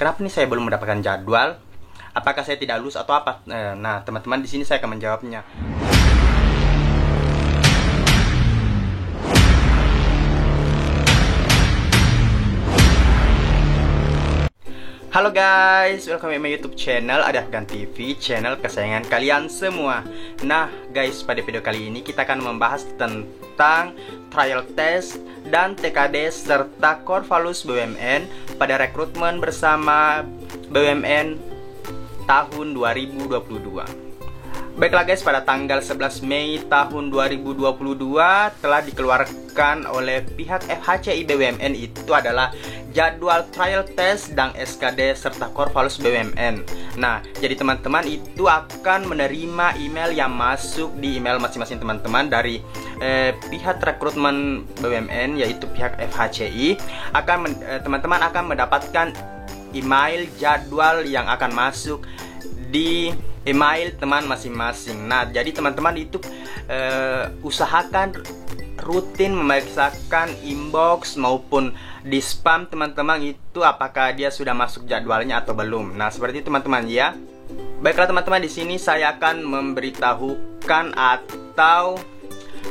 kenapa nih saya belum mendapatkan jadwal? Apakah saya tidak lulus atau apa? Nah, teman-teman, di sini saya akan menjawabnya. Halo guys, welcome to my YouTube channel Adi Afgan TV, channel kesayangan kalian semua. Nah guys, pada video kali ini kita akan membahas tentang trial test dan TKD serta Corvalus BUMN pada rekrutmen bersama BUMN tahun 2022. Baiklah guys, pada tanggal 11 Mei tahun 2022 telah dikeluarkan oleh pihak FHCI BUMN itu adalah jadwal trial test dan SKD serta Corvalus BUMN. Nah, jadi teman-teman itu akan menerima email yang masuk di email masing-masing teman-teman dari pihak rekrutmen BUMN, yaitu pihak FHCI. Teman-teman akan mendapatkan email jadwal yang akan masuk di email teman masing-masing. Nah, jadi teman-teman itu usahakan rutin memeriksakan inbox maupun di spam teman-teman itu apakah dia sudah masuk jadwalnya atau belum. Nah, seperti itu teman-teman ya. Baiklah teman-teman, di sini saya akan memberitahukan atau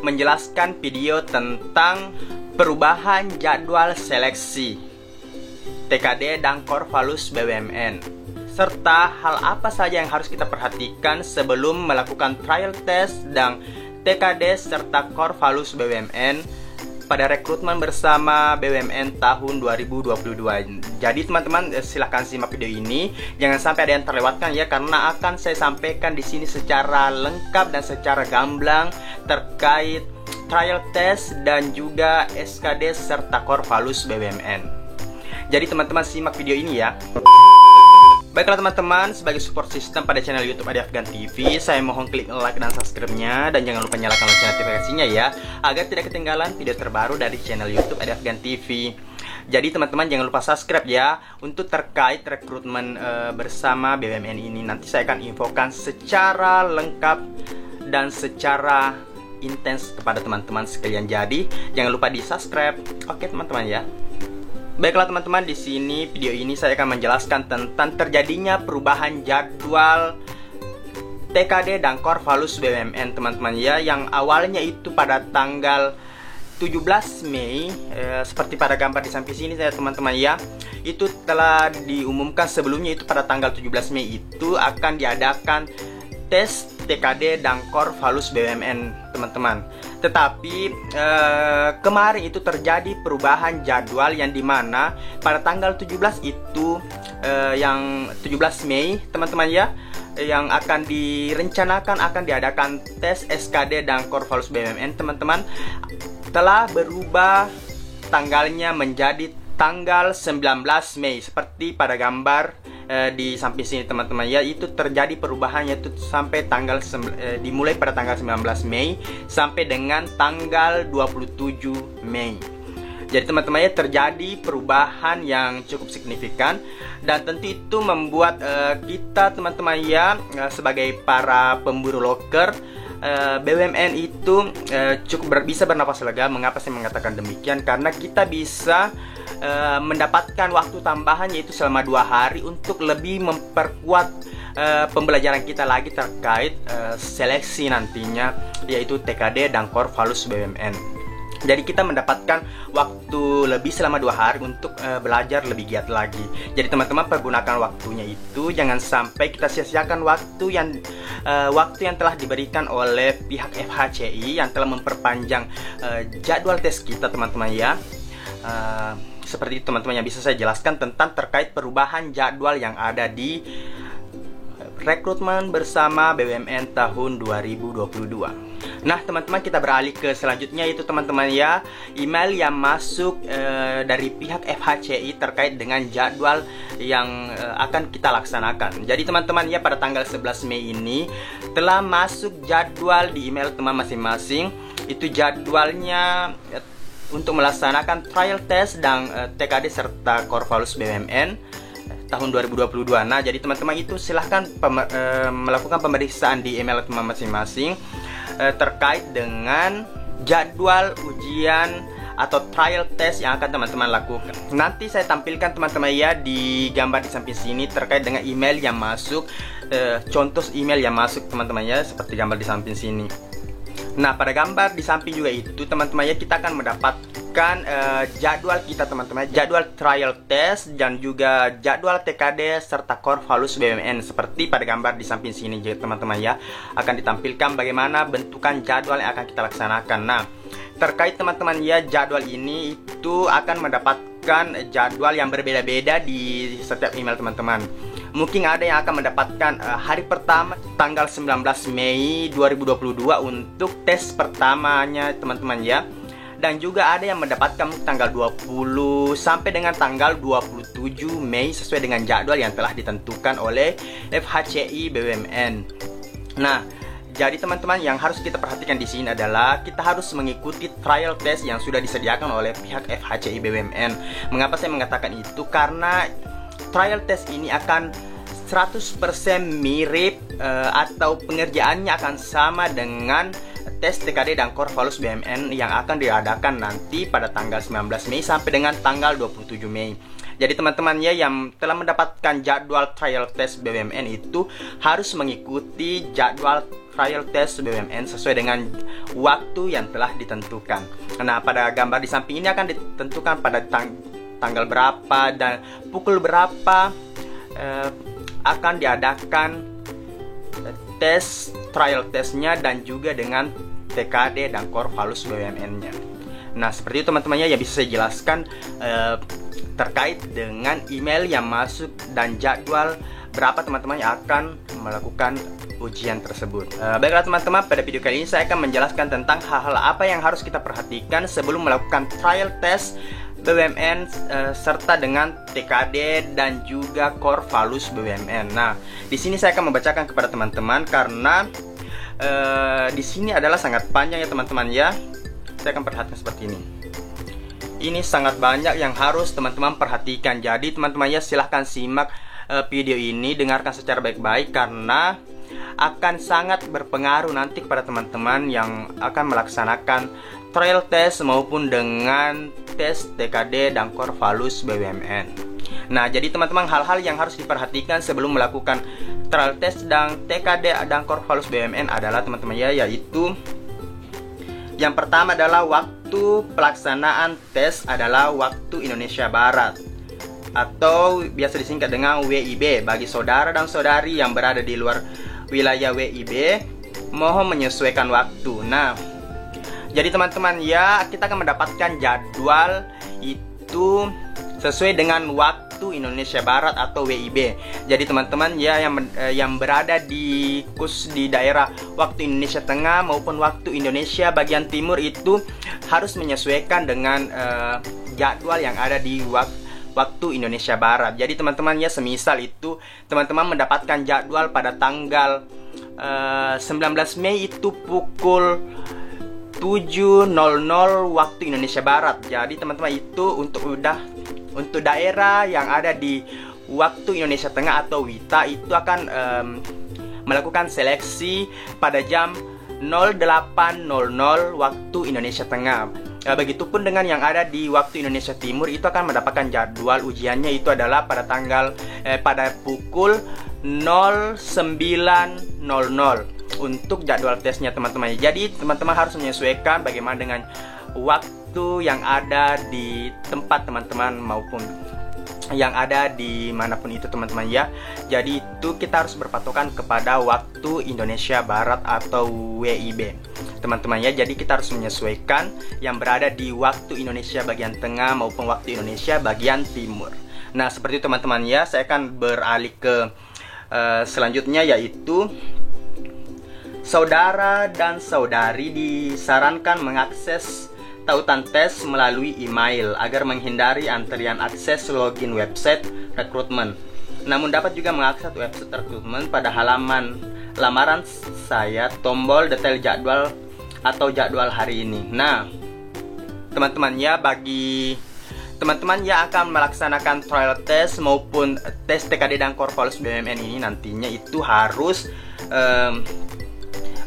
menjelaskan video tentang perubahan jadwal seleksi TKD dan Corvalus BUMN, serta hal apa saja yang harus kita perhatikan sebelum melakukan trial test dan TKD serta Corvalus BUMN pada rekrutmen bersama BUMN tahun 2022. Jadi teman-teman silahkan simak video ini, jangan sampai ada yang terlewatkan ya, karena akan saya sampaikan di sini secara lengkap dan secara gamblang terkait trial test dan juga SKD serta Corvalus BUMN. Jadi teman-teman simak video ini ya. Baiklah teman-teman, sebagai support system pada channel YouTube Adi Afgan TV, saya mohon klik like dan subscribe-nya, dan jangan lupa nyalakan lonceng notifikasinya ya, agar tidak ketinggalan video terbaru dari channel YouTube Adi Afgan TV. Jadi teman-teman jangan lupa subscribe ya, untuk terkait rekrutmen bersama BUMN ini. Nanti saya akan infokan secara lengkap dan secara intens kepada teman-teman sekalian. Jadi jangan lupa di subscribe. Oke teman-teman ya. Baiklah teman-teman, di sini video ini saya akan menjelaskan tentang terjadinya perubahan jadwal TKD dan Corvalus BUMN teman-teman ya, yang awalnya itu pada tanggal 17 Mei seperti pada gambar di samping sini saya teman-teman ya. Itu telah diumumkan sebelumnya, itu pada tanggal 17 Mei itu akan diadakan tes TKD dan Corvalus BUMN teman-teman. Tetapi kemarin itu terjadi perubahan jadwal yang dimana pada tanggal 17 itu yang 17 Mei teman-teman ya, yang akan direncanakan akan diadakan tes SKD dan Corvalus BUMN teman-teman, telah berubah tanggalnya menjadi tanggal 19 Mei seperti pada gambar di samping sini teman-teman ya. Itu terjadi perubahannya itu sampai tanggal dimulai pada tanggal 19 Mei sampai dengan tanggal 27 Mei. Jadi teman-teman ya, terjadi perubahan yang cukup signifikan, dan tentu itu membuat kita teman-teman ya sebagai para pemburu loker BUMN itu cukup bisa bernafas lega. Mengapa saya mengatakan demikian? Karena kita bisa mendapatkan waktu tambahan, yaitu selama 2 hari untuk lebih memperkuat pembelajaran kita lagi terkait seleksi nantinya, yaitu TKD dan Corvalus BUMN. Jadi kita mendapatkan waktu lebih selama 2 hari untuk belajar lebih giat lagi. Jadi teman-teman pergunakan waktunya itu, jangan sampai kita sia-siakan waktu yang telah diberikan oleh pihak FHCI yang telah memperpanjang jadwal tes kita teman-teman ya. Seperti itu teman-teman yang bisa saya jelaskan tentang terkait perubahan jadwal yang ada di rekrutmen bersama BUMN tahun 2022. Nah teman-teman, kita beralih ke selanjutnya, yaitu teman-teman ya, email yang masuk dari pihak FHCI terkait dengan jadwal yang akan kita laksanakan. Jadi teman-teman ya, pada tanggal 11 Mei ini telah masuk jadwal di email teman masing-masing. Itu jadwalnya untuk melaksanakan trial test dan TKD serta Corvalus BUMN tahun 2022. Nah, jadi teman-teman itu silahkan melakukan pemeriksaan di email teman masing-masing terkait dengan jadwal ujian atau trial test yang akan teman-teman lakukan. Nanti saya tampilkan teman-teman ya di gambar di samping sini terkait dengan email yang masuk, contoh email yang masuk teman-teman ya, seperti gambar di samping sini. Nah, pada gambar di samping juga itu teman-teman ya, kita akan mendapatkan jadwal kita teman-teman, jadwal trial test dan juga jadwal TKD serta core values BUMN. Seperti pada gambar di samping sini teman-teman ya, akan ditampilkan bagaimana bentukan jadwal yang akan kita laksanakan. Nah, terkait teman-teman ya, jadwal ini itu akan mendapatkan jadwal yang berbeda-beda di setiap email teman-teman. Mungkin ada yang akan mendapatkan hari pertama tanggal 19 Mei 2022 untuk tes pertamanya teman-teman ya. Dan juga ada yang mendapatkan tanggal 20 sampai dengan tanggal 27 Mei sesuai dengan jadwal yang telah ditentukan oleh FHCI BUMN. Nah, jadi teman-teman yang harus kita perhatikan di sini adalah kita harus mengikuti trial test yang sudah disediakan oleh pihak FHCI BUMN. Mengapa saya mengatakan itu? Karena trial test ini akan 100% mirip atau pengerjaannya akan sama dengan tes TKD dan core values BUMN yang akan diadakan nanti pada tanggal 19 Mei sampai dengan tanggal 27 Mei. Jadi teman-teman ya yang telah mendapatkan jadwal trial test BUMN itu harus mengikuti jadwal trial test BUMN sesuai dengan waktu yang telah ditentukan. Nah, pada gambar di samping ini akan ditentukan pada tanggal berapa dan pukul berapa akan diadakan tes trial testnya dan juga dengan TKD dan core values BUMN-nya. Nah, seperti itu teman-temannya yang bisa saya jelaskan terkait dengan email yang masuk dan jadwal berapa teman-teman yang akan melakukan ujian tersebut. Baiklah teman-teman, pada video kali ini saya akan menjelaskan tentang hal-hal apa yang harus kita perhatikan sebelum melakukan trial test BUMN serta dengan TKD dan juga core values BUMN. Nah, di sini saya akan membacakan kepada teman-teman karena di sini adalah sangat panjang ya teman-teman ya. Saya akan perhatikan seperti ini. Ini sangat banyak yang harus teman-teman perhatikan. Jadi teman-teman ya silahkan simak video ini, dengarkan secara baik-baik karena akan sangat berpengaruh nanti kepada teman-teman yang akan melaksanakan trial test maupun dengan tes TKD dan core values BUMN. Nah, jadi teman-teman hal-hal yang harus diperhatikan sebelum melakukan trial test dan TKD dan core values BUMN adalah teman-teman ya, yaitu yang pertama adalah waktu pelaksanaan tes adalah waktu Indonesia Barat atau biasa disingkat dengan WIB. Bagi saudara dan saudari yang berada di luar wilayah WIB, mohon menyesuaikan waktu. Nah, jadi teman-teman ya, kita akan mendapatkan jadwal itu sesuai dengan waktu Indonesia Barat atau WIB. Jadi teman-teman ya yang berada di daerah waktu Indonesia Tengah maupun waktu Indonesia bagian timur itu harus menyesuaikan dengan jadwal yang ada di waktu Indonesia Barat. Jadi teman-teman ya, semisal itu teman-teman mendapatkan jadwal pada tanggal 19 Mei itu pukul 7.00 waktu Indonesia Barat. Jadi teman-teman itu untuk daerah yang ada di waktu Indonesia Tengah atau WITA itu akan melakukan seleksi pada jam 08.00 waktu Indonesia Tengah. Begitupun dengan yang ada di waktu Indonesia Timur itu akan mendapatkan jadwal ujiannya itu adalah pada pada pukul 09.00 untuk jadwal tesnya teman-teman. Jadi teman-teman harus menyesuaikan bagaimana dengan waktu yang ada di tempat teman-teman maupun yang ada di manapun itu teman-teman ya. Jadi itu kita harus berpatokan kepada waktu Indonesia Barat atau WIB teman-teman ya. Jadi kita harus menyesuaikan yang berada di waktu Indonesia bagian tengah maupun waktu Indonesia bagian timur. Nah, seperti itu teman-teman ya. Saya akan beralih ke selanjutnya, yaitu saudara dan saudari disarankan mengakses tautan tes melalui email agar menghindari antrian akses login website rekrutmen. Namun dapat juga mengakses website rekrutmen pada halaman lamaran saya tombol detail jadwal atau jadwal hari ini. Nah, teman-teman ya, bagi teman-teman yang akan melaksanakan trial test maupun tes TKD dan core values BUMN ini nantinya itu harus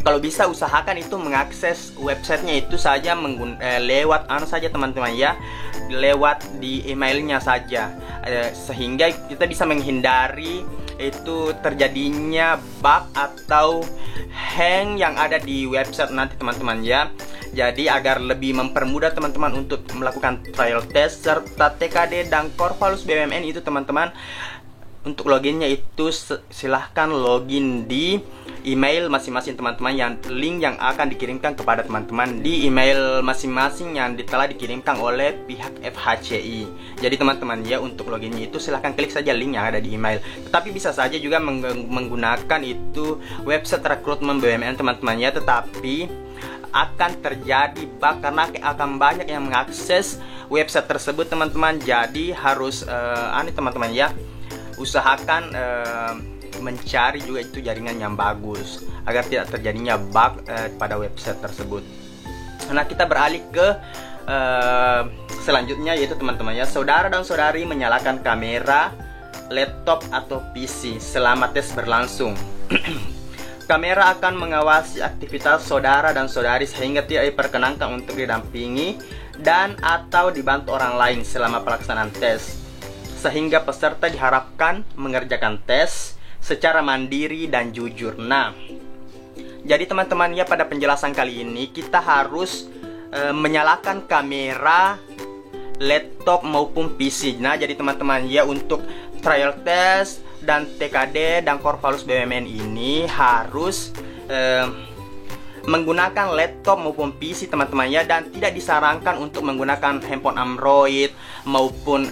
kalau bisa usahakan itu mengakses websitenya itu saja lewat saja teman-teman ya, lewat di emailnya saja, sehingga kita bisa menghindari itu terjadinya bug atau hang yang ada di website nanti teman-teman ya. Jadi agar lebih mempermudah teman-teman untuk melakukan trial test serta TKD dan Corvalus BUMN itu teman-teman, untuk loginnya itu silahkan login di email masing-masing teman-teman, yang link yang akan dikirimkan kepada teman-teman di email masing-masing yang telah dikirimkan oleh pihak FHCI. Jadi teman-teman ya, untuk loginnya itu silahkan klik saja link yang ada di email. Tetapi bisa saja juga menggunakan itu website rekrutmen BUMN teman-teman ya, tetapi akan terjadi bug karena akan banyak yang mengakses website tersebut teman-teman. Jadi harus teman-teman ya, usahakan mencari juga itu jaringan yang bagus agar tidak terjadinya bug pada website tersebut. Nah, kita beralih ke selanjutnya, yaitu teman-teman ya, saudara dan saudari menyalakan kamera laptop atau PC selama tes berlangsung. Kamera akan mengawasi aktivitas saudara dan saudari sehingga tidak diperkenankan untuk didampingi dan atau dibantu orang lain selama pelaksanaan tes, sehingga peserta diharapkan mengerjakan tes secara mandiri dan jujur. Nah, jadi teman-teman ya, pada penjelasan kali ini kita harus menyalakan kamera laptop maupun PC. Nah, jadi teman-teman ya, untuk trial test dan TKD dan Corvalus BUMN ini harus menggunakan laptop maupun PC teman-teman ya, dan tidak disarankan untuk menggunakan handphone Android maupun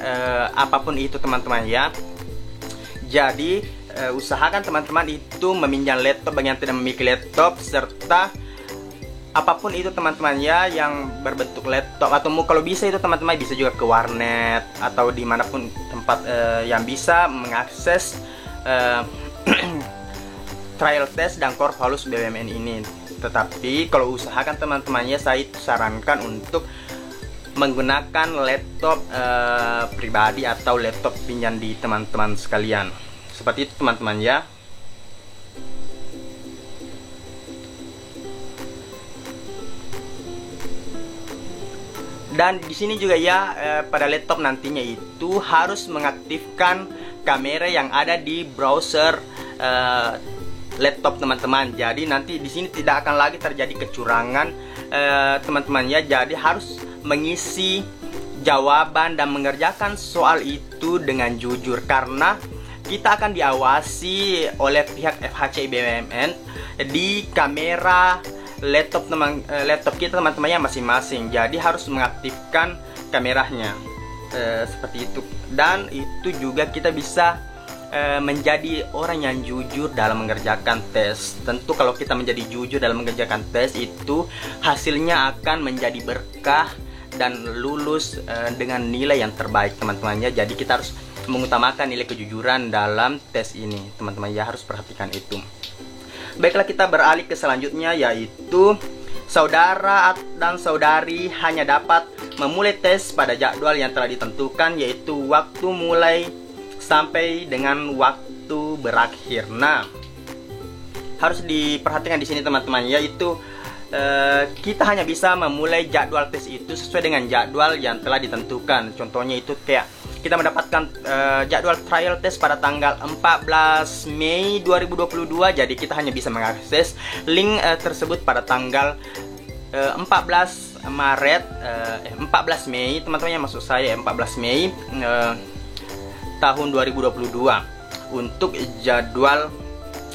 apapun itu teman-teman ya. Jadi usahakan teman-teman itu meminjam laptop bagi yang tidak memiliki laptop, serta apapun itu teman-teman ya yang berbentuk laptop, atau kalau bisa itu teman-teman bisa juga ke warnet atau dimanapun tempat yang bisa mengakses trial test dan Corvalus BUMN ini. Tetapi kalau usahakan teman-teman ya, saya sarankan untuk menggunakan laptop pribadi atau laptop pinjam di teman-teman sekalian. Seperti itu teman-teman ya. Dan di sini juga ya, pada laptop nantinya itu harus mengaktifkan kamera yang ada di browser laptop teman-teman. Jadi nanti di sini tidak akan lagi terjadi kecurangan teman-teman ya. Jadi harus mengisi jawaban dan mengerjakan soal itu dengan jujur, karena kita akan diawasi oleh pihak FHCI BUMN di kamera laptop kita teman-teman ya masing-masing. Jadi harus mengaktifkan kameranya seperti itu. Dan itu juga kita bisa menjadi orang yang jujur dalam mengerjakan tes. Tentu kalau kita menjadi jujur dalam mengerjakan tes, itu hasilnya akan menjadi berkah dan lulus dengan nilai yang terbaik teman-teman ya. Jadi kita harus mengutamakan nilai kejujuran dalam tes ini teman-teman ya, harus perhatikan itu. Baiklah, kita beralih ke selanjutnya, yaitu saudara dan saudari hanya dapat memulai tes pada jadwal yang telah ditentukan, yaitu waktu mulai sampai dengan waktu berakhir. Nah, harus diperhatikan di sini teman-teman, yaitu kita hanya bisa memulai jadwal tes itu sesuai dengan jadwal yang telah ditentukan. Contohnya itu kayak kita mendapatkan jadwal trial test pada tanggal 14 Mei 2022. Jadi kita hanya bisa mengakses link tersebut pada tanggal 14 Mei teman-teman ya, maksud saya 14 Mei tahun 2022 untuk jadwal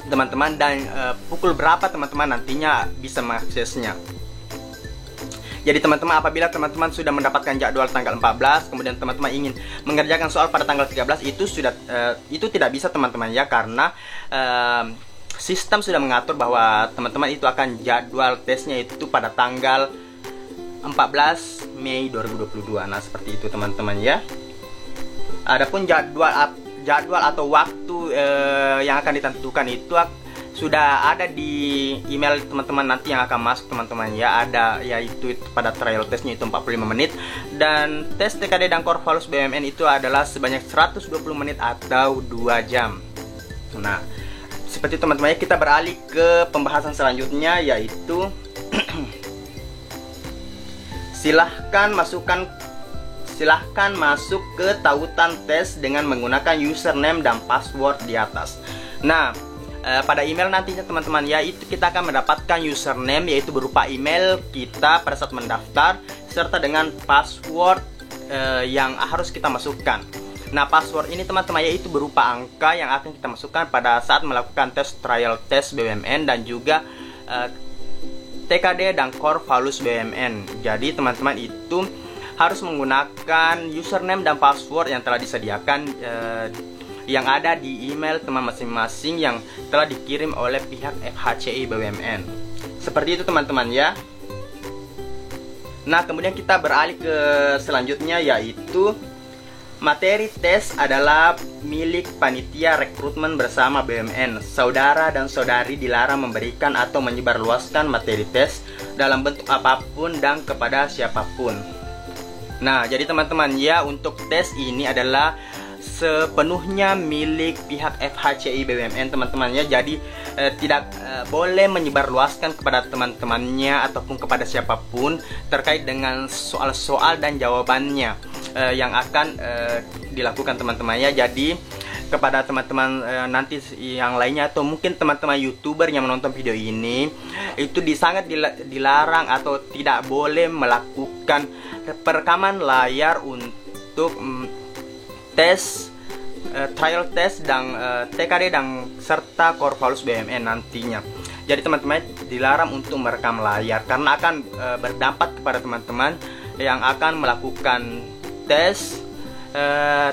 teman-teman, dan pukul berapa teman-teman nantinya bisa mengaksesnya. Jadi teman-teman, apabila teman-teman sudah mendapatkan jadwal tanggal 14, kemudian teman-teman ingin mengerjakan soal pada tanggal 13, itu tidak bisa teman-teman ya, karena sistem sudah mengatur bahwa teman-teman itu akan jadwal tesnya itu pada tanggal 14 Mei 2022. Nah, seperti itu teman-teman ya. Adapun jadwal atau waktu yang akan ditentukan itu sudah ada di email teman-teman nanti yang akan masuk teman-teman ya. Ada, yaitu pada trial testnya itu 45 menit, dan tes TKD dan Corvalus BUMN itu adalah sebanyak 120 menit atau 2 jam. Nah, seperti teman-teman ya, kita beralih ke pembahasan selanjutnya, yaitu silahkan masuk ke tautan tes dengan menggunakan username dan password di atas. Nah, pada email nantinya teman-teman ya, itu kita akan mendapatkan username, yaitu berupa email kita pada saat mendaftar, serta dengan password yang harus kita masukkan. Nah, password ini teman-teman ya, itu berupa angka yang akan kita masukkan pada saat melakukan tes trial test BUMN dan juga TKD dan Core Values BUMN. Jadi teman-teman itu harus menggunakan username dan password yang telah disediakan, yang ada di email teman masing-masing yang telah dikirim oleh pihak FHCI BUMN. Seperti itu teman-teman ya. Nah, kemudian kita beralih ke selanjutnya, yaitu materi tes adalah milik panitia rekrutmen bersama BUMN. Saudara dan saudari dilarang memberikan atau menyebarluaskan materi tes dalam bentuk apapun dan kepada siapapun. Nah, jadi teman-teman ya, untuk tes ini adalah sepenuhnya milik pihak FHCI BUMN teman-teman ya. Jadi tidak boleh menyebarluaskan kepada teman-temannya ataupun kepada siapapun terkait dengan soal-soal dan jawabannya yang akan dilakukan teman-teman ya. Jadi kepada teman-teman nanti yang lainnya atau mungkin teman-teman YouTuber yang menonton video ini, itu sangat dilarang atau tidak boleh melakukan perekaman layar untuk tes trial test dan TKD dan serta Core Values BUMN nantinya. Jadi teman-teman dilarang untuk merekam layar karena akan berdampak kepada teman-teman yang akan melakukan tes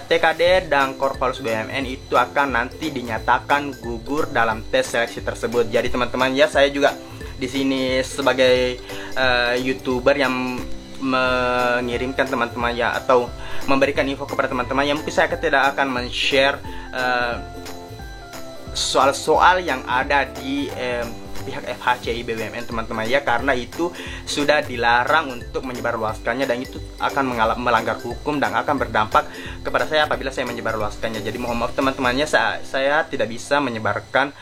TKD dan Core Values BUMN, itu akan nanti dinyatakan gugur dalam tes seleksi tersebut. Jadi teman-teman ya, saya juga di sini sebagai YouTuber yang mengirimkan teman-teman ya, atau memberikan info kepada teman-teman yang mungkin saya tidak akan men-share soal-soal yang ada di pihak FHCI BUMN teman-teman ya, karena itu sudah dilarang untuk menyebarluaskannya dan itu akan melanggar hukum dan akan berdampak kepada saya apabila saya menyebarluaskannya. Jadi mohon maaf teman-temannya, saya tidak bisa menyebarkan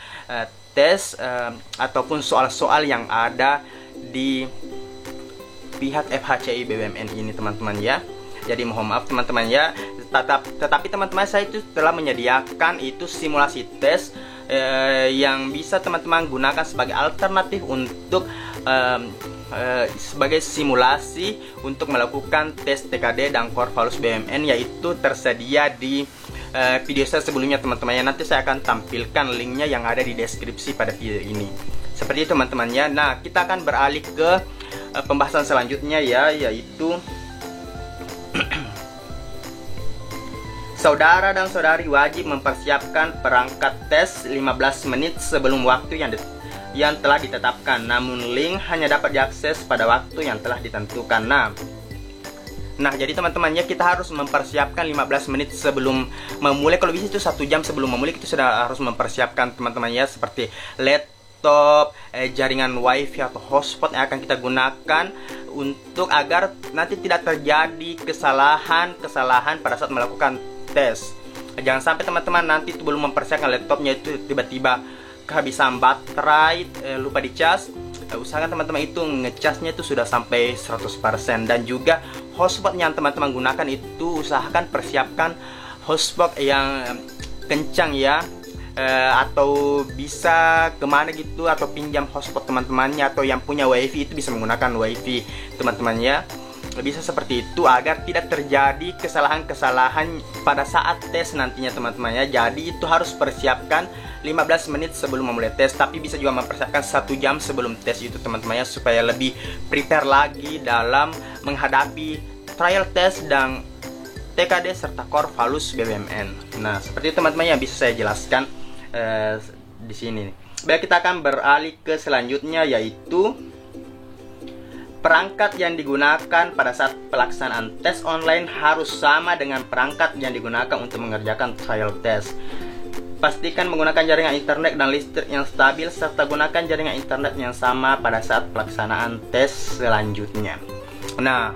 tes ataupun soal-soal yang ada di pihak FHCI BUMN ini teman-teman ya. Jadi mohon maaf teman-teman ya. Tetapi teman-teman, saya itu telah menyediakan itu simulasi tes yang bisa teman-teman gunakan sebagai alternatif untuk sebagai simulasi untuk melakukan tes TKD dan Core Values BUMN, yaitu tersedia di video saya sebelumnya teman-teman ya. Nanti saya akan tampilkan linknya yang ada di deskripsi pada video ini. Seperti itu teman-teman ya. Nah, kita akan beralih ke pembahasan selanjutnya ya, yaitu saudara dan saudari wajib mempersiapkan perangkat tes 15 menit sebelum waktu yang telah ditetapkan. Namun link hanya dapat diakses pada waktu yang telah ditentukan. Nah, jadi teman-teman ya, kita harus mempersiapkan 15 menit sebelum memulai. Kalau bisa itu 1 jam sebelum memulai kita sudah harus mempersiapkan teman-teman ya, seperti laptop, jaringan wifi atau hotspot yang akan kita gunakan untuk agar nanti tidak terjadi kesalahan pada saat melakukan tes. Jangan sampai teman-teman nanti itu belum mempersiapkan laptopnya itu tiba-tiba kehabisan baterai, lupa dicas. Usahakan teman-teman itu ngecasnya itu sudah sampai 100%. Dan juga hotspot yang teman-teman gunakan itu usahakan persiapkan hotspot yang kencang ya, atau bisa kemana gitu, atau pinjam hotspot teman-temannya, atau yang punya wifi itu bisa menggunakan wifi teman-teman ya. Bisa seperti itu agar tidak terjadi kesalahan-kesalahan pada saat tes nantinya teman-teman ya. Jadi itu harus persiapkan 15 menit sebelum memulai tes, tapi bisa juga mempersiapkan 1 jam sebelum tes itu teman-teman ya, supaya lebih prepare lagi dalam menghadapi trial test dan TKD serta Core Values BUMN. Nah, seperti itu teman-teman yang bisa saya jelaskan di sini. Baik, kita akan beralih ke selanjutnya, yaitu perangkat yang digunakan pada saat pelaksanaan tes online harus sama dengan perangkat yang digunakan untuk mengerjakan trial test. Pastikan menggunakan jaringan internet dan listrik yang stabil, serta gunakan jaringan internet yang sama pada saat pelaksanaan tes selanjutnya. Nah,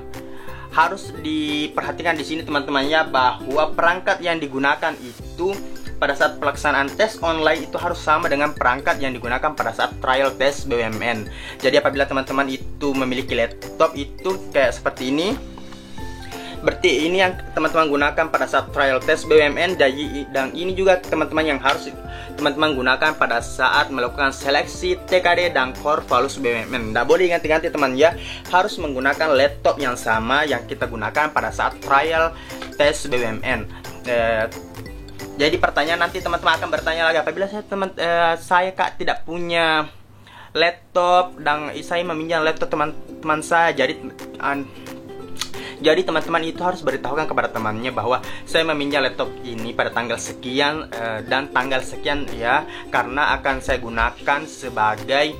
harus diperhatikan di sini teman-teman ya, bahwa perangkat yang digunakan itu pada saat pelaksanaan tes online itu harus sama dengan perangkat yang digunakan pada saat trial test BUMN. Jadi apabila teman-teman itu memiliki laptop itu kayak seperti ini, berarti ini yang teman-teman gunakan pada saat trial test BUMN, dan ini juga teman-teman yang harus teman-teman gunakan pada saat melakukan seleksi TKD dan core values BUMN. Tidak boleh ganti-ganti teman ya, harus menggunakan laptop yang sama yang kita gunakan pada saat trial test BUMN. Jadi pertanyaan nanti teman-teman akan bertanya lagi, apabila saya kak tidak punya laptop dan saya meminjam laptop teman-teman saya, jadi teman-teman itu harus beritahukan kepada temannya bahwa saya meminjam laptop ini pada tanggal sekian dan tanggal sekian ya, karena akan saya gunakan sebagai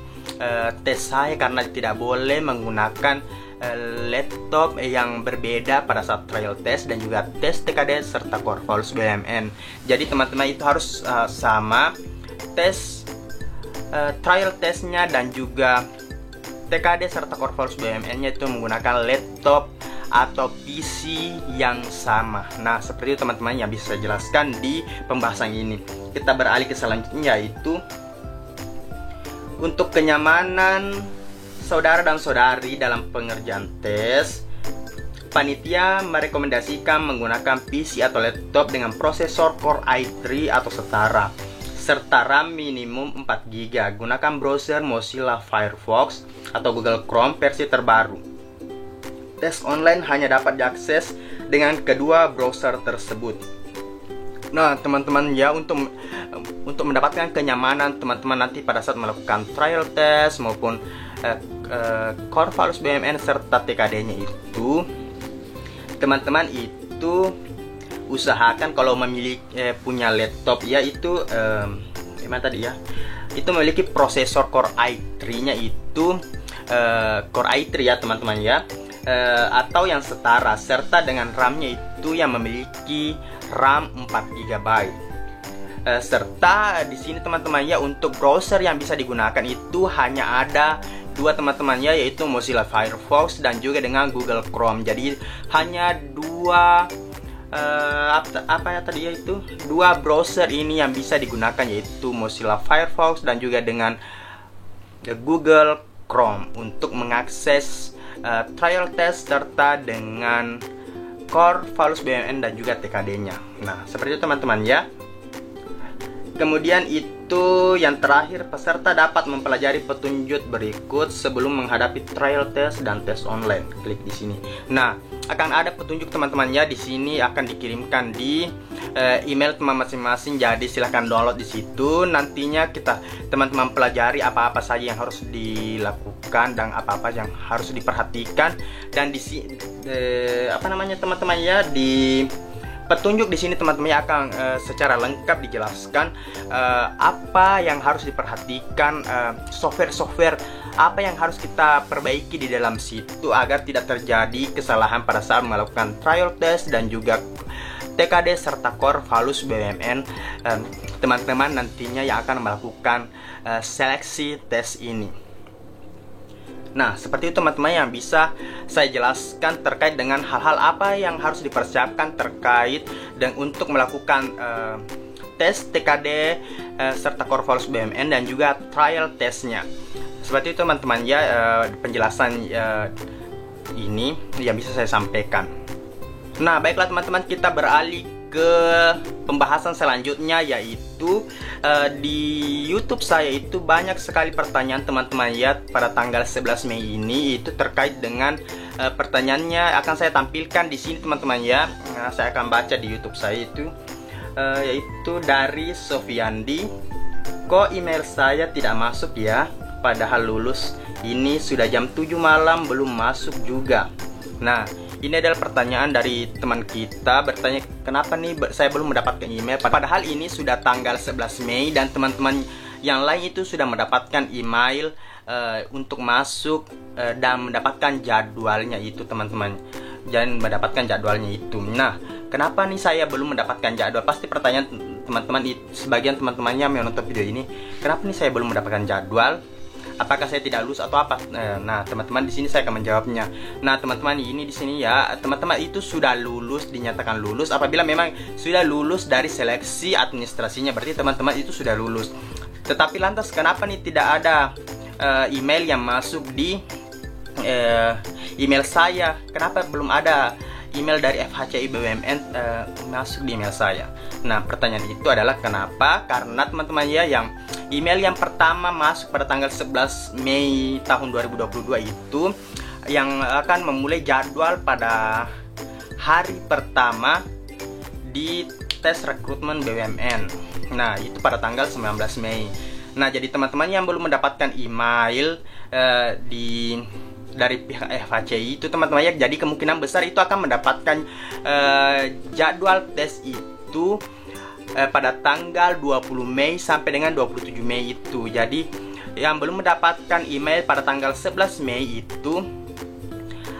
tes saya, karena tidak boleh menggunakan laptop yang berbeda pada saat trial test dan juga tes TKD serta core values BUMN. Jadi teman-teman itu harus sama tes trial testnya dan juga TKD serta core values BUMN-nya itu menggunakan laptop atau PC yang sama. Nah, seperti itu teman-teman yang bisa saya jelaskan di pembahasan ini. Kita beralih ke selanjutnya, yaitu untuk kenyamanan saudara dan saudari dalam pengerjaan tes. Panitia merekomendasikan menggunakan PC atau laptop dengan prosesor Core i3 atau setara serta RAM minimum 4 GB. Gunakan browser Mozilla Firefox atau Google Chrome versi terbaru. Tes online hanya dapat diakses dengan kedua browser tersebut. Nah, teman-teman ya, untuk mendapatkan kenyamanan teman-teman nanti pada saat melakukan trial test maupun core values BUMN serta TKD-nya itu, teman-teman itu usahakan kalau memiliki punya laptop ya itu gimana tadi ya, itu memiliki prosesor Core i3-nya itu Core i3 ya teman-teman ya, atau yang setara serta dengan RAM-nya itu yang memiliki RAM 4 GB. Serta di sini teman-teman ya, untuk browser yang bisa digunakan itu hanya ada dua teman-teman ya, yaitu Mozilla Firefox dan juga dengan Google Chrome. Jadi hanya dua dua browser ini yang bisa digunakan, yaitu Mozilla Firefox dan juga dengan Google Chrome untuk mengakses trial test serta dengan core values BUMN dan juga TKD-nya. Nah, seperti itu teman-teman ya. Kemudian itu yang terakhir, peserta dapat mempelajari petunjuk berikut sebelum menghadapi trial test dan tes online. Klik di sini. Nah, akan ada petunjuk teman-teman ya, di sini akan dikirimkan di email teman masing-masing. Jadi silahkan download di situ. Nantinya teman-teman pelajari apa-apa saja yang harus dilakukan dan apa-apa yang harus diperhatikan. Dan di teman-teman ya, di petunjuk di sini teman-teman akan secara lengkap dijelaskan apa yang harus diperhatikan, software apa yang harus kita perbaiki di dalam situ agar tidak terjadi kesalahan pada saat melakukan trial test dan juga TKD serta core values BUMN teman-teman nantinya yang akan melakukan seleksi tes ini. Nah, seperti itu teman-teman yang bisa saya jelaskan terkait dengan hal-hal apa yang harus dipersiapkan terkait dan untuk melakukan tes TKD serta core values BUMN dan juga trial testnya. Seperti itu teman-teman ya, penjelasan ini yang bisa saya sampaikan. Nah, baiklah teman-teman, kita beralih ke pembahasan selanjutnya, yaitu di YouTube saya itu banyak sekali pertanyaan teman-teman ya pada tanggal 11 Mei ini, itu terkait dengan pertanyaannya akan saya tampilkan di sini teman-teman ya. Saya akan baca di YouTube saya itu, yaitu dari Sofiandi. Kok email saya tidak masuk ya, padahal lulus ini sudah jam 7 malam belum masuk juga. Nah, ini adalah pertanyaan dari teman kita, bertanya kenapa nih saya belum mendapatkan email, padahal ini sudah tanggal 11 Mei dan teman-teman yang lain itu sudah mendapatkan email untuk masuk dan mendapatkan jadwalnya itu teman-teman, dan mendapatkan jadwalnya itu. Nah, kenapa nih saya belum mendapatkan jadwal? Pasti pertanyaan teman-teman, sebagian teman-temannya yang menonton video ini, kenapa nih saya belum mendapatkan jadwal? apakah saya tidak lulus atau apa? Nah, teman-teman di sini saya akan menjawabnya. Nah, teman-teman ini di sini ya, teman-teman itu sudah lulus, dinyatakan lulus apabila memang sudah lulus dari seleksi administrasinya, berarti teman-teman itu sudah lulus. Tetapi lantas kenapa nih tidak ada email yang masuk di email saya? Kenapa belum ada email dari FHCI BUMN masuk di email saya? Nah, pertanyaan itu adalah kenapa? Karena teman-teman ya, yang email yang pertama masuk pada tanggal 11 Mei tahun 2022 itu yang akan memulai jadwal pada hari pertama di tes rekrutmen BUMN. Nah, itu pada tanggal 19 Mei. Nah, jadi teman-teman yang belum mendapatkan email dari pihak FHCI itu teman-teman ya, jadi kemungkinan besar itu akan mendapatkan jadwal tes itu pada tanggal 20 Mei sampai dengan 27 Mei itu. Jadi yang belum mendapatkan email pada tanggal 11 Mei itu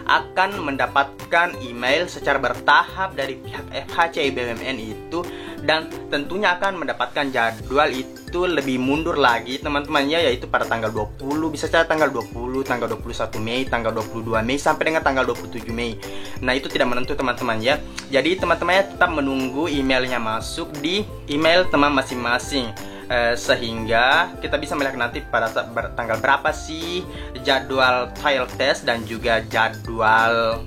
akan mendapatkan email secara bertahap dari pihak FHCI BUMN itu, dan tentunya akan mendapatkan jadwal itu lebih mundur lagi teman-teman ya, yaitu pada tanggal 20, bisa saja tanggal 20, tanggal 21 Mei, tanggal 22 Mei sampai dengan tanggal 27 Mei. Nah, itu tidak menentu teman-teman ya. Jadi teman-teman ya tetap menunggu emailnya masuk di email teman masing-masing, sehingga kita bisa melihat nanti pada tanggal berapa sih jadwal trial test dan juga jadwal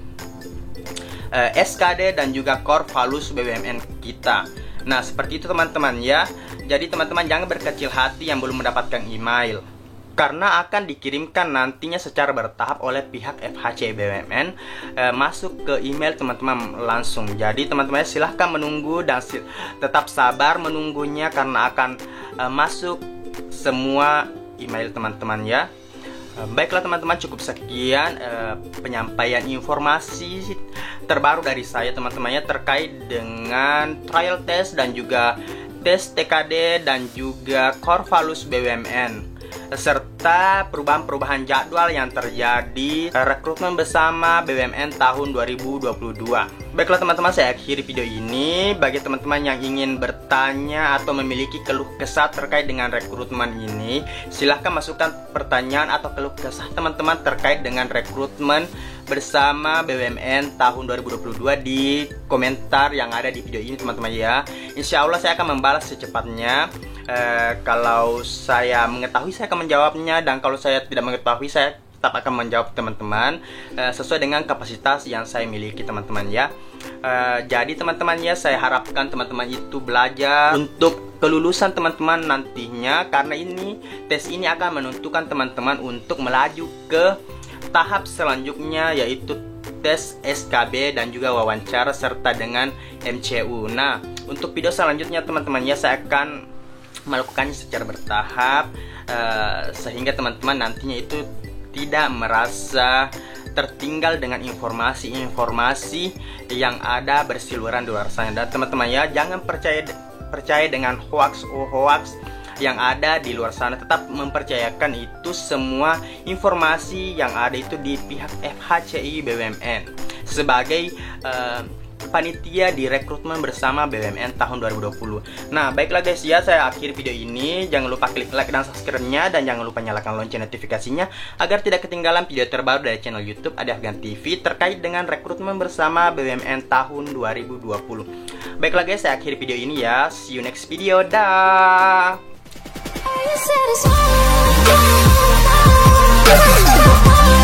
SKD dan juga core valus BUMN kita. Nah, seperti itu teman-teman ya. Jadi teman-teman jangan berkecil hati yang belum mendapatkan email, karena akan dikirimkan nantinya secara bertahap oleh pihak FHCI BUMN masuk ke email teman-teman langsung. Jadi teman-teman silahkan menunggu dan tetap sabar menunggunya, karena akan masuk semua email teman-teman ya. Baiklah teman-teman, cukup sekian penyampaian informasi terbaru dari saya teman-teman ya, terkait dengan trial test dan juga tes TKD dan juga core valus BUMN, serta perubahan-perubahan jadwal yang terjadi rekrutmen bersama BUMN tahun 2022. Baiklah teman-teman, saya akhiri video ini. Bagi teman-teman yang ingin bertanya atau memiliki keluh kesah terkait dengan rekrutmen ini, silahkan masukkan pertanyaan atau keluh kesah teman-teman terkait dengan rekrutmen bersama BUMN tahun 2022 di komentar yang ada di video ini teman-teman ya. Insya Allah saya akan membalas secepatnya. Kalau saya mengetahui saya akan menjawabnya, dan kalau saya tidak mengetahui saya tetap akan menjawab teman-teman sesuai dengan kapasitas yang saya miliki teman-teman ya. Jadi teman-teman ya, saya harapkan teman-teman itu belajar untuk kelulusan teman-teman nantinya, karena ini tes ini akan menentukan teman-teman untuk melaju ke tahap selanjutnya, yaitu tes SKB dan juga wawancara serta dengan MCU. Nah, untuk video selanjutnya teman-teman ya, saya akan melakukannya secara bertahap sehingga teman-teman nantinya itu tidak merasa tertinggal dengan informasi-informasi yang ada berseliweran di luar sana. Dan teman-teman ya, jangan percaya dengan hoax yang ada di luar sana. Tetap mempercayakan itu semua informasi yang ada itu di pihak FHCI BUMN sebagai panitia di rekrutmen bersama BUMN tahun 2020. Nah, baiklah guys ya, saya akhiri video ini. Jangan lupa klik like dan subscribe-nya, dan jangan lupa nyalakan lonceng notifikasinya agar tidak ketinggalan video terbaru dari channel YouTube Ade Afgan TV terkait dengan rekrutmen bersama BUMN tahun 2020. Baiklah guys, saya akhiri video ini ya. See you next video. Dah. You said it's all